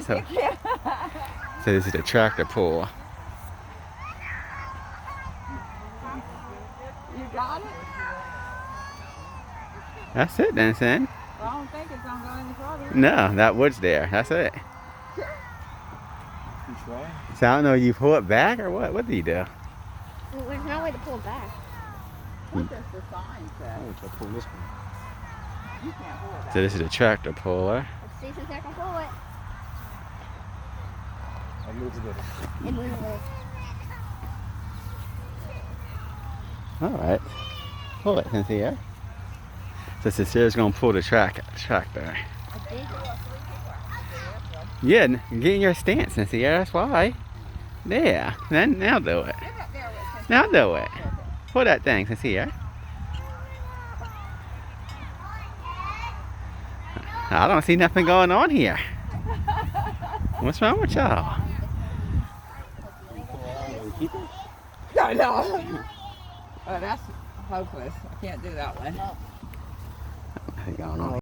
So this is the tractor pull. You got it? That's it then, son. Well, I don't think it's gonna go any further. No, that wood's there. That's it. So I don't know, you pull it back or what? What do you do? Well, there's no way to pull it back. What does the sign say? Pull this one. You can't pull it back. So this is the tractor puller. Let's see if I can pull it. I'll move a little. It moves a little. All right. Pull it, Cynthia. So Cecily's gonna pull the tractor. Yeah, get in your stance, Cynthia. That's why. There. Then now do it. Now do it. Pull that thing, Cynthia. I don't see nothing going on here. What's wrong with y'all? No, no. Oh, that's hopeless. I can't do that one. Nothing going on.